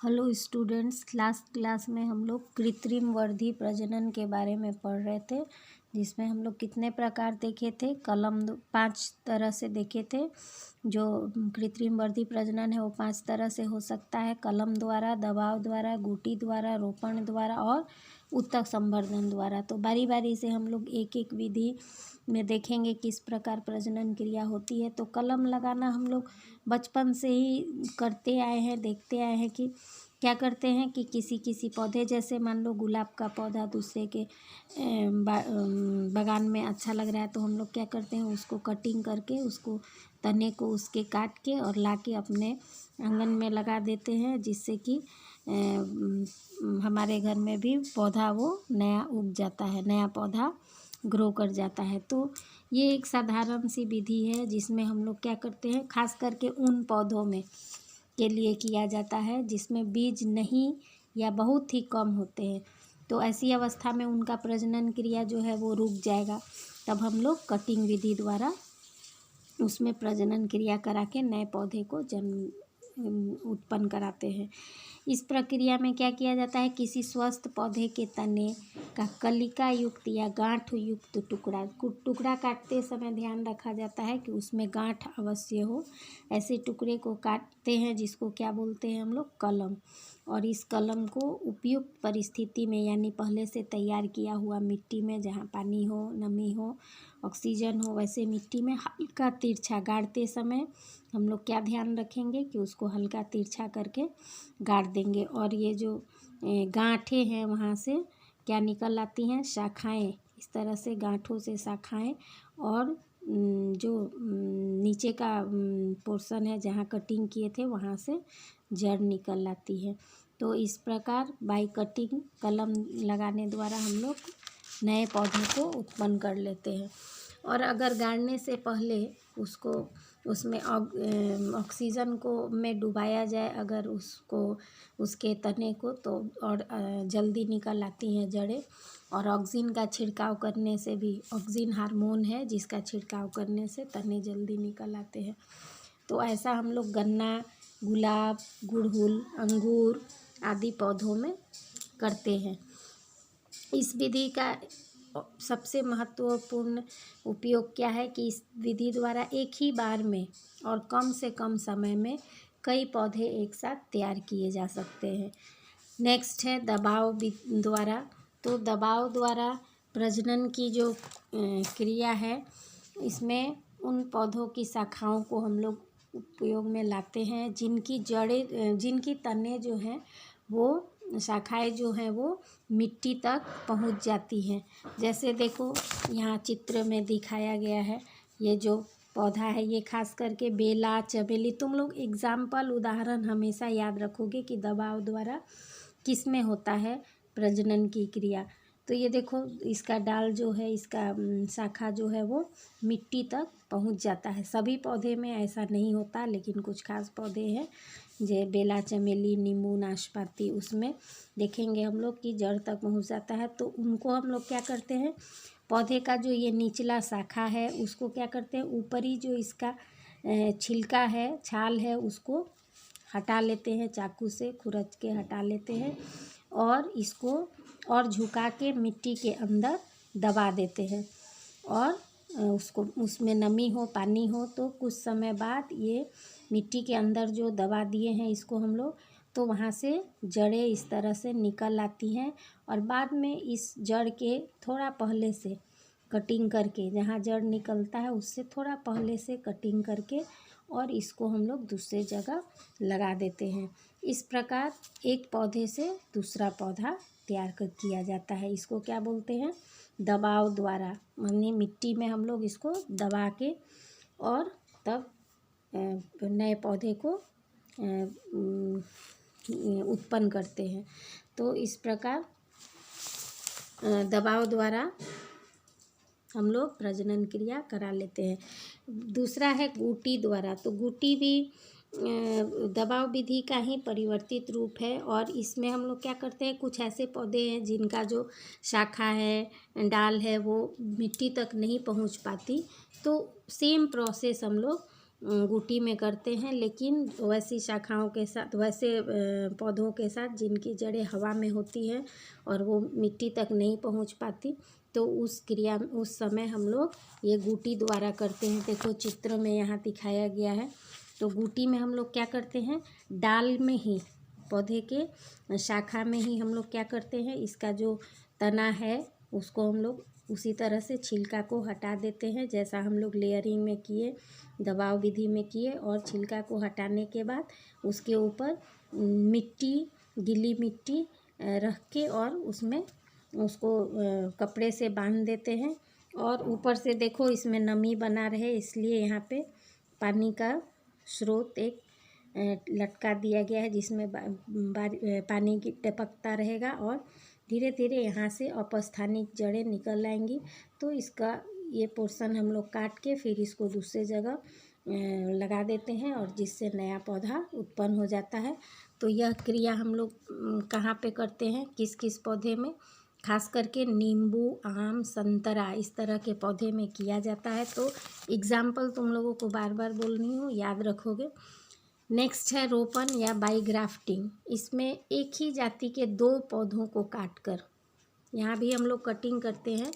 Hello students, last class में हम लोग कृत्रिम वर्धी प्रजनन के बारे में पढ़ रहे थे, जिसमें हम लोग कितने प्रकार देखे थे। 5 तरह से देखे थे। जो कृत्रिम वर्धी प्रजनन है वो 5 तरह से हो सकता है: कलम द्वारा, दबाव द्वारा, गुटी द्वारा, रोपण द्वारा और ऊतक संवर्धन द्वारा। तो बारी बारी से हम लोग एक एक विधि में देखेंगे किस प्रकार प्रजनन क्रिया होती है। तो कलम लगाना हम लोग बचपन से ही करते आए हैं, देखते आए हैं कि क्या करते हैं कि किसी किसी पौधे, जैसे मान लो गुलाब का पौधा दूसरे के बागान में अच्छा लग रहा है, तो हम लोग क्या करते हैं, उसको कटिंग करके उसको तने को उसके काट के और ला के अपने आंगन में लगा देते हैं, जिससे कि हमारे घर में भी पौधा वो नया उग जाता है, नया पौधा ग्रो कर जाता है। तो ये एक साधारण सी विधि है जिसमें हम लोग क्या करते हैं, खास करके उन पौधों में के लिए किया जाता है जिसमें बीज नहीं या बहुत ही कम होते हैं। तो ऐसी अवस्था में उनका प्रजनन क्रिया जो है वो रुक जाएगा। तब हम लोग कटिंग विधि द्वारा उसमें प्रजनन क्रिया करा के नए पौधे को उत्पन्न कराते हैं। इस प्रक्रिया में क्या किया जाता है, किसी स्वस्थ पौधे के तने का कलिका युक्त या गांठ युक्त टुकड़ा काटते समय ध्यान रखा जाता है कि उसमें गांठ अवश्य हो। ऐसे टुकड़े को काटते हैं जिसको क्या बोलते हैं हम लोग, कलम। और इस कलम को उपयुक्त परिस्थिति में, यानी पहले से तैयार किया हुआ मिट्टी में, जहाँ पानी हो, नमी हो, ऑक्सीजन हो, वैसे मिट्टी में हल्का तिरछा गाड़ते समय हम लोग क्या ध्यान रखेंगे कि उसको हल्का तिरछा करके गाड़ देंगे। और ये जो गांठें हैं वहाँ से क्या निकल आती हैं, शाखाएं। इस तरह से गांठों से शाखाएं और जो नीचे का पोर्शन है जहाँ कटिंग किए थे वहाँ से जड़ निकल आती है। तो इस प्रकार बाई कटिंग कलम लगाने द्वारा हम लोग नए पौधे को उत्पन्न कर लेते हैं। और अगर गाड़ने से पहले उसको उसमें ऑक्सीजन को में डुबाया जाए अगर उसको, उसके तने को, तो और जल्दी निकल आती हैं जड़ें। और ऑक्सीजन का छिड़काव करने से भी, ऑक्सीजन हार्मोन है जिसका छिड़काव करने से तने जल्दी निकल आते हैं। तो ऐसा हम लोग गन्ना, गुलाब, गुड़हल, अंगूर आदि पौधों में करते हैं। इस विधि का सबसे महत्वपूर्ण उपयोग क्या है कि इस विधि द्वारा एक ही बार में और कम से कम समय में कई पौधे एक साथ तैयार किए जा सकते हैं। नेक्स्ट है दबाव द्वारा। तो दबाव द्वारा प्रजनन की जो क्रिया है, इसमें उन पौधों की शाखाओं को हम लोग उपयोग में लाते हैं जिनकी जड़ें, जिनकी तने जो हैं वो, शाखाएं जो हैं वो मिट्टी तक पहुंच जाती हैं। जैसे देखो यहाँ चित्र में दिखाया गया है, ये जो पौधा है ये खास करके बेला, चमेली, तुम लोग एग्जाम्पल, उदाहरण हमेशा याद रखोगे कि दबाव द्वारा किस में होता है प्रजनन की क्रिया। तो ये देखो इसका डाल जो है, इसका शाखा जो है वो मिट्टी तक पहुंच जाता है। सभी पौधे में ऐसा नहीं होता, लेकिन कुछ खास पौधे हैं जो बेला, चमेली, नींबू, नाशपाती, उसमें देखेंगे हम लोग कि जड़ तक पहुंच जाता है। तो उनको हम लोग क्या करते हैं, पौधे का जो ये निचला शाखा है उसको क्या करते हैं, ऊपरी जो इसका छिलका है, छाल है, उसको हटा लेते हैं, चाकू से खुरच के हटा लेते हैं और इसको और झुका के मिट्टी के अंदर दबा देते हैं। और उसको, उसमें नमी हो, पानी हो, तो कुछ समय बाद ये मिट्टी के अंदर जो दबा दिए हैं इसको हम लोग, तो वहाँ से जड़ें इस तरह से निकल आती हैं। और बाद में इस जड़ के थोड़ा पहले से कटिंग करके, जहाँ जड़ निकलता है उससे थोड़ा पहले से कटिंग करके और इसको हम लोग दूसरे जगह लगा देते हैं। इस प्रकार एक पौधे से दूसरा पौधा तैयार किया जाता है। इसको क्या बोलते हैं, दबाव द्वारा। यानी मिट्टी में हम लोग इसको दबा के और तब नए पौधे को उत्पन्न करते हैं। तो इस प्रकार दबाव द्वारा हम लोग प्रजनन क्रिया करा लेते हैं। दूसरा है गुटी द्वारा। तो गुटी भी दबाव विधि का ही परिवर्तित रूप है। और इसमें हम लोग क्या करते हैं, कुछ ऐसे पौधे हैं जिनका जो शाखा है, डाल है, वो मिट्टी तक नहीं पहुंच पाती, तो सेम प्रोसेस हम लोग गुटी में करते हैं, लेकिन वैसी शाखाओं के साथ, वैसे पौधों के साथ जिनकी जड़ें हवा में होती हैं और वो मिट्टी तक नहीं पहुंच पाती, तो उस समय हम लोग ये गुटी द्वारा करते हैं। देखो चित्र में यहाँ दिखाया गया है। तो गुटी में हम लोग क्या करते हैं, डाल में ही, पौधे के शाखा में ही हम लोग क्या करते हैं, इसका जो तना है उसको हम लोग उसी तरह से छिलका को हटा देते हैं, जैसा हम लोग लेयरिंग में किए, दबाव विधि में किए। और छिलका को हटाने के बाद उसके ऊपर मिट्टी, गीली मिट्टी रख के और उसमें उसको कपड़े से बांध देते हैं। और ऊपर से देखो इसमें नमी बना रहे, इसलिए यहाँ पे पानी का स्रोत एक लटका दिया गया है, जिसमें पानी की टपकता रहेगा और धीरे धीरे यहाँ से अपस्थानिक जड़ें निकल आएंगी। तो इसका ये पोर्शन हम लोग काट के फिर इसको दूसरे जगह लगा देते हैं और जिससे नया पौधा उत्पन्न हो जाता है। तो यह क्रिया हम लोग कहाँ पे करते हैं, किस किस पौधे में, खास करके नींबू, आम, संतरा, इस तरह के पौधे में किया जाता है। तो एग्जाम्पल तुम लोगों को बार बार बोलनी हो, याद रखोगे। नेक्स्ट है रोपण या बाईग्राफ्टिंग। इसमें एक ही जाति के 2 पौधों को काटकर, यहाँ भी हम लोग कटिंग करते हैं।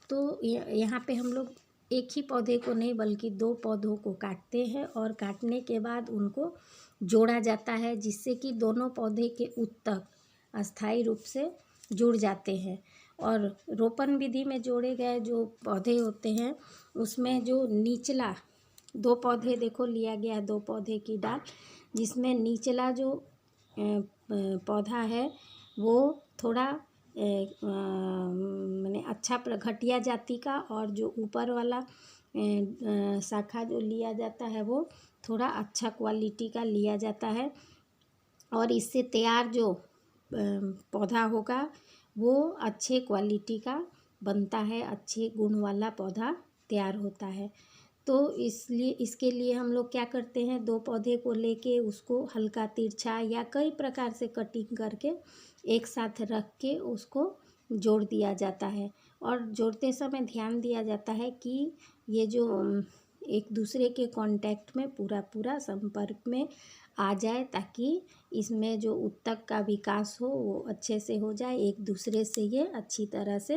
तो यहाँ पे हम लोग एक ही पौधे को नहीं बल्कि 2 पौधों को काटते हैं और काटने के बाद उनको जोड़ा जाता है, जिससे कि दोनों पौधे के उत्तक अस्थायी रूप से जुड़ जाते हैं। और रोपण विधि में जोड़े गए जो पौधे होते हैं उसमें जो निचला 2 पौधे, देखो लिया गया है 2 पौधे की डाल, जिसमें निचला जो पौधा है वो थोड़ा माने अच्छा घटिया जाति का, और जो ऊपर वाला शाखा जो लिया जाता है वो थोड़ा अच्छा क्वालिटी का लिया जाता है। और इससे तैयार जो पौधा होगा वो अच्छे क्वालिटी का बनता है, अच्छे गुण वाला पौधा तैयार होता है। तो इसलिए इसके लिए हम लोग क्या करते हैं, 2 पौधे को लेके उसको हल्का तिरछा या कई प्रकार से कटिंग करके एक साथ रख के उसको जोड़ दिया जाता है। और जोड़ते समय ध्यान दिया जाता है कि ये जो एक दूसरे के कांटेक्ट में पूरा संपर्क में आ जाए, ताकि इसमें जो उत्तक का विकास हो वो अच्छे से हो जाए, एक दूसरे से ये अच्छी तरह से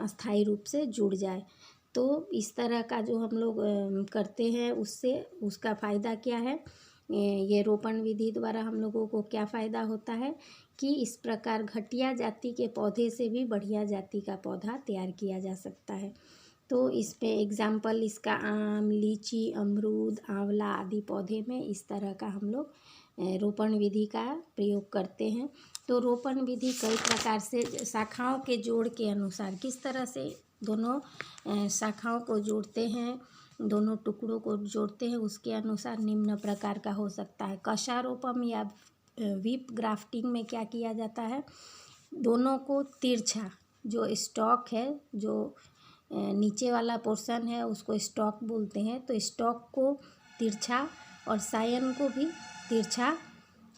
अस्थायी रूप से जुड़ जाए। तो इस तरह का जो हम लोग करते हैं उससे उसका फ़ायदा क्या है, ये रोपण विधि द्वारा हम लोगों को क्या फ़ायदा होता है कि इस प्रकार घटिया जाति के पौधे से भी बढ़िया जाति का पौधा तैयार किया जा सकता है। तो इस पे एग्जाम्पल इसका आम, लीची, अमरूद, आंवला आदि पौधे में इस तरह का हम लोग रोपण विधि का प्रयोग करते हैं। तो रोपण विधि कई प्रकार से शाखाओं के जोड़ के अनुसार किस तरह से दोनों शाखाओं को जोड़ते हैं, दोनों टुकड़ों को जोड़ते हैं, उसके अनुसार निम्न प्रकार का हो सकता है। कशारोपण या वीप ग्राफ्टिंग में क्या किया जाता है, दोनों को तिरछा, जो स्टॉक है, जो नीचे वाला पोर्शन है उसको स्टॉक बोलते हैं, तो स्टॉक को तिरछा और सायन को भी तिरछा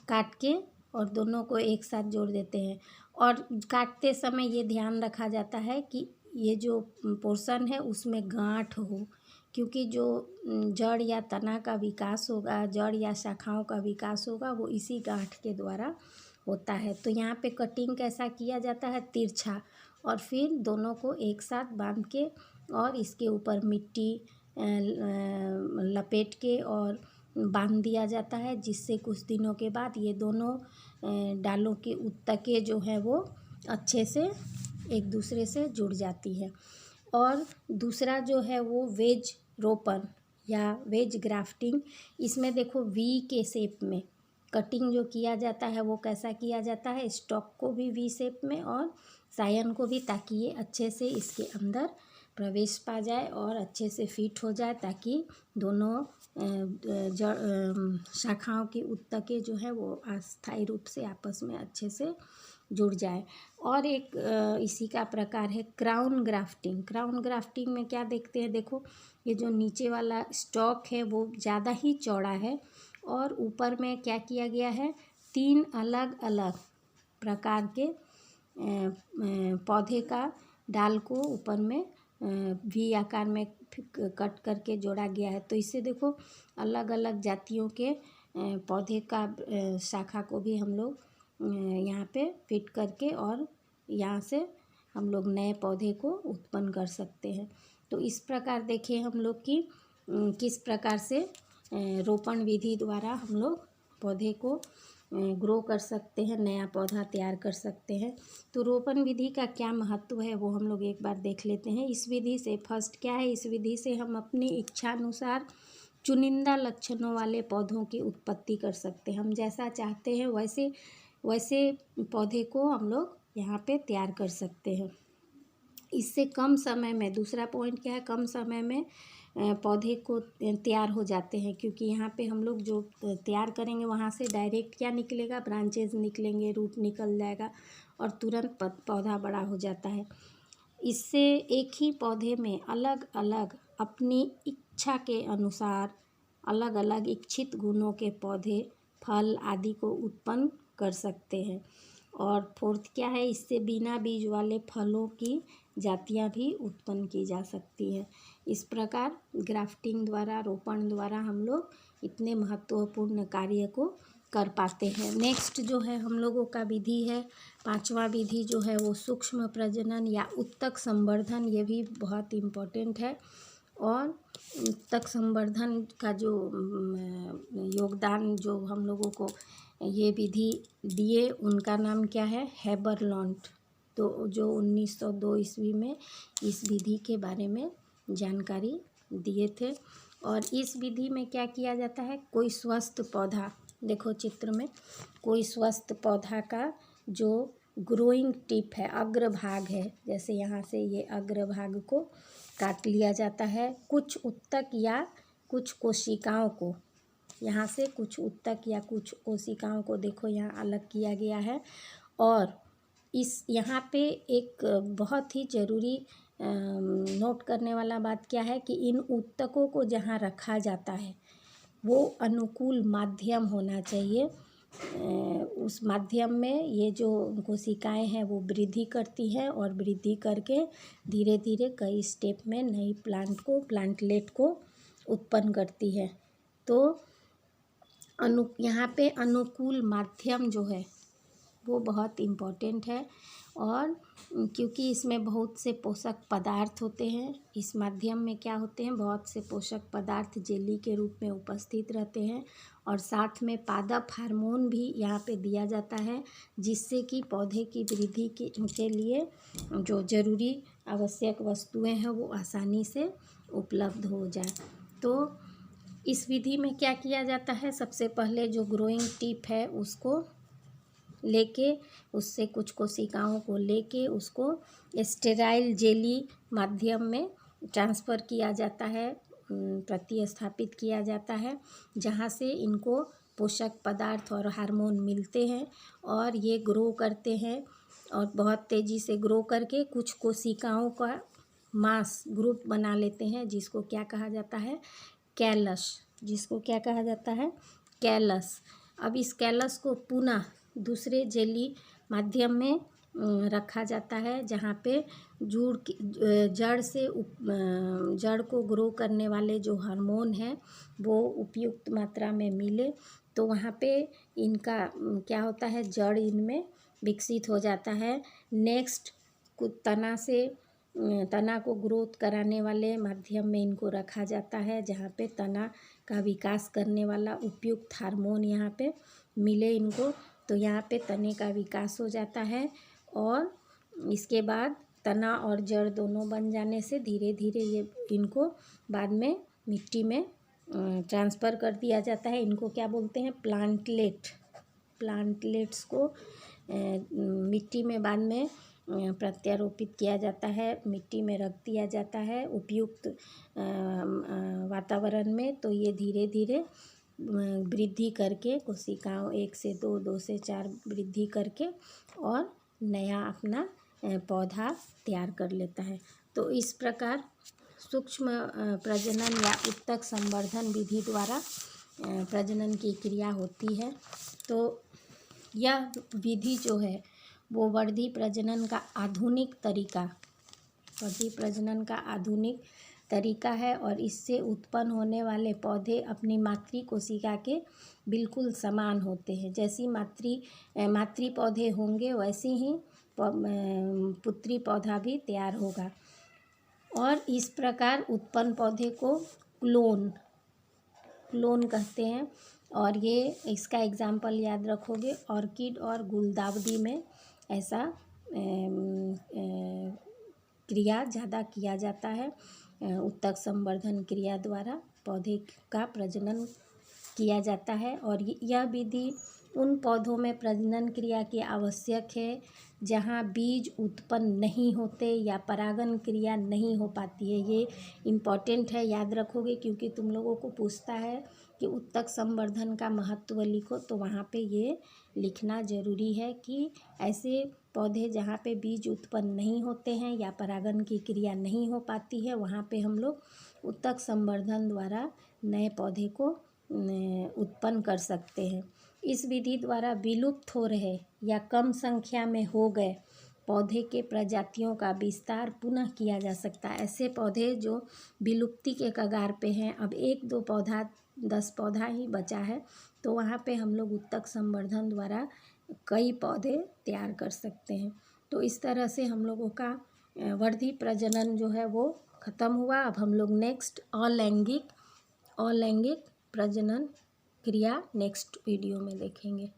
काट के और दोनों को एक साथ जोड़ देते हैं। और काटते समय ये ध्यान रखा जाता है कि ये जो पोर्शन है उसमें गांठ हो, क्योंकि जो जड़ या तना का विकास होगा, जड़ या शाखाओं का विकास होगा, वो इसी गांठ के द्वारा होता है। तो यहाँ पे कटिंग कैसा किया जाता है, तिरछा, और फिर दोनों को एक साथ बांध के और इसके ऊपर मिट्टी लपेट के और बांध दिया जाता है, जिससे कुछ दिनों के बाद ये दोनों डालों के उत्तकें जो हैं वो अच्छे से एक दूसरे से जुड़ जाती है। और दूसरा जो है वो वेज रोपण या वेज ग्राफ्टिंग, इसमें देखो वी के शेप में कटिंग जो किया जाता है वो कैसा किया जाता है, स्टॉक को भी वी शेप में और सायन को भी, ताकि ये अच्छे से इसके अंदर प्रवेश पा जाए और अच्छे से फिट हो जाए, ताकि दोनों जड़ शाखाओं की उत्तकें जो है वो अस्थायी रूप से आपस में अच्छे से जुड़ जाए। और एक इसी का प्रकार है क्राउन ग्राफ्टिंग। क्राउन ग्राफ्टिंग में क्या देखते हैं, देखो ये जो नीचे वाला स्टॉक है वो ज़्यादा ही चौड़ा है और ऊपर में क्या किया गया है, 3 अलग अलग प्रकार के पौधे का डाल को ऊपर में वी आकार में कट करके जोड़ा गया है। तो इससे देखो अलग अलग जातियों के पौधे का शाखा को भी हम लोग यहाँ पे फिट करके और यहाँ से हम लोग नए पौधे को उत्पन्न कर सकते हैं। तो इस प्रकार देखिए हम लोग की किस प्रकार से रोपण विधि द्वारा हम लोग पौधे को ग्रो कर सकते हैं, नया पौधा तैयार कर सकते हैं। तो रोपण विधि का क्या महत्व है वो हम लोग एक बार देख लेते हैं। इस विधि से फर्स्ट क्या है, इस विधि से हम अपनी इच्छा अनुसार चुनिंदा लक्षणों वाले पौधों की उत्पत्ति कर सकते हैं। हम जैसा चाहते हैं वैसे वैसे पौधे को हम लोग यहाँ पे तैयार कर सकते हैं। इससे कम समय में, दूसरा पॉइंट क्या है, कम समय में पौधे को तैयार हो जाते हैं, क्योंकि यहाँ पे हम लोग जो तैयार करेंगे वहाँ से डायरेक्ट क्या निकलेगा, ब्रांचेज निकलेंगे, रूट निकल जाएगा और तुरंत पौधा बड़ा हो जाता है। इससे एक ही पौधे में अलग अलग अपनी इच्छा के अनुसार अलग अलग इच्छित गुणों के पौधे, फल आदि को उत्पन्न कर सकते हैं। और फोर्थ क्या है, इससे बिना बीज वाले फलों की जातियां भी उत्पन्न की जा सकती है। इस प्रकार ग्राफ्टिंग द्वारा, रोपण द्वारा हम लोग इतने महत्वपूर्ण कार्य को कर पाते हैं। नेक्स्ट जो है हम लोगों का विधि है, पांचवा विधि जो है वो सूक्ष्म प्रजनन या उत्तक संवर्धन। ये भी बहुत इम्पोर्टेंट है। और उत्तक संवर्धन का जो योगदान जो हम लोगों को ये विधि दिए, उनका नाम क्या है, हेबरलॉन्ट। तो जो 1902 ईस्वी में इस विधि के बारे में जानकारी दिए थे। और इस विधि में क्या किया जाता है, कोई स्वस्थ पौधा, देखो चित्र में, कोई स्वस्थ पौधा का जो ग्रोइंग टिप है, अग्रभाग है, जैसे यहाँ से ये अग्रभाग को काट लिया जाता है। कुछ उत्तक या कुछ कोशिकाओं को, यहाँ से कुछ उत्तक या कुछ कोशिकाओं को देखो यहाँ अलग किया गया है। और इस यहाँ पे एक बहुत ही ज़रूरी नोट करने वाला बात क्या है कि इन उत्तकों को जहाँ रखा जाता है वो अनुकूल माध्यम होना चाहिए। उस माध्यम में ये जो कोशिकाएं हैं वो वृद्धि करती हैं और वृद्धि करके धीरे धीरे कई स्टेप में नई प्लांटलेट को उत्पन्न करती है। तो यहाँ पे अनुकूल माध्यम जो है वो बहुत इम्पोर्टेंट है। और क्योंकि इसमें बहुत से पोषक पदार्थ होते हैं, इस माध्यम में क्या होते हैं, बहुत से पोषक पदार्थ जेली के रूप में उपस्थित रहते हैं। और साथ में पादप हार्मोन भी यहाँ पे दिया जाता है, जिससे कि पौधे की वृद्धि के लिए जो ज़रूरी आवश्यक वस्तुएं हैं वो आसानी से उपलब्ध हो जाए। तो इस विधि में क्या किया जाता है, सबसे पहले जो ग्रोइंग टिप है उसको लेके, उससे कुछ कोशिकाओं को लेके उसको स्टेराइल जेली माध्यम में ट्रांसफ़र किया जाता है, प्रतिस्थापित किया जाता है, जहाँ से इनको पोषक पदार्थ और हार्मोन मिलते हैं और ये ग्रो करते हैं। और बहुत तेज़ी से ग्रो करके कुछ कोशिकाओं का मास ग्रुप बना लेते हैं, जिसको क्या कहा जाता है, कैलस, जिसको क्या कहा जाता है, कैलस। अब इस कैलस को पुनः दूसरे जेली माध्यम में रखा जाता है, जहाँ पे जड़ को ग्रो करने वाले जो हार्मोन हैं वो उपयुक्त मात्रा में मिले, तो वहाँ पे इनका क्या होता है, जड़ इनमें विकसित हो जाता है। नेक्स्ट तना को ग्रोथ कराने वाले माध्यम में इनको रखा जाता है, जहाँ पे तना का विकास करने वाला उपयुक्त हार्मोन यहाँ पे मिले इनको, तो यहाँ पे तने का विकास हो जाता है। और इसके बाद तना और जड़ दोनों बन जाने से धीरे धीरे ये इनको बाद में मिट्टी में ट्रांसफ़र कर दिया जाता है। इनको क्या बोलते हैं, प्लांटलेट्स को मिट्टी में बाद में प्रत्यारोपित किया जाता है, मिट्टी में रख दिया जाता है उपयुक्त वातावरण में। तो ये धीरे धीरे वृद्धि करके कोशिकाओं 1 से 2, 2 से 4 वृद्धि करके और नया अपना पौधा तैयार कर लेता है। तो इस प्रकार सूक्ष्म प्रजनन या उत्तक संवर्धन विधि द्वारा प्रजनन की क्रिया होती है। तो यह विधि जो है वो वर्धी प्रजनन का आधुनिक तरीका वर्धी प्रजनन का आधुनिक तरीका है और इससे उत्पन्न होने वाले पौधे अपनी मातृ कोशिका के बिल्कुल समान होते हैं। जैसी मातृ पौधे होंगे वैसे ही पुत्री पौधा भी तैयार होगा। और इस प्रकार उत्पन्न पौधे को क्लोन कहते हैं। और ये इसका एग्जाम्पल याद रखोगे, ऑर्किड और गुलदाउदी में ऐसा क्रिया ज़्यादा किया जाता है। उत्तक संवर्धन क्रिया द्वारा पौधे का प्रजनन किया जाता है। और यह विधि उन पौधों में प्रजनन क्रिया की आवश्यक है जहाँ बीज उत्पन्न नहीं होते या परागण क्रिया नहीं हो पाती है। ये इम्पॉर्टेंट है, याद रखोगे, क्योंकि तुम लोगों को पूछता है कि उत्तक संवर्धन का महत्व लिखो, तो वहाँ पे ये लिखना ज़रूरी है कि ऐसे पौधे जहाँ पे बीज उत्पन्न नहीं होते हैं या परागण की क्रिया नहीं हो पाती है, वहाँ पे हम लोग उत्तक संवर्धन द्वारा नए पौधे को उत्पन्न कर सकते हैं। इस विधि द्वारा विलुप्त हो रहे या कम संख्या में हो गए पौधे के प्रजातियों का विस्तार पुनः किया जा सकता है। ऐसे पौधे जो विलुप्ति के कगार पे हैं, अब 1-2 पौधा 10 पौधा ही बचा है, तो वहाँ पे हम लोग उत्तक संवर्धन द्वारा कई पौधे तैयार कर सकते हैं। तो इस तरह से हम लोगों का वर्धी प्रजनन जो है वो ख़त्म हुआ। अब हम लोग नेक्स्ट अलैंगिक प्रजनन क्रिया नेक्स्ट वीडियो में देखेंगे।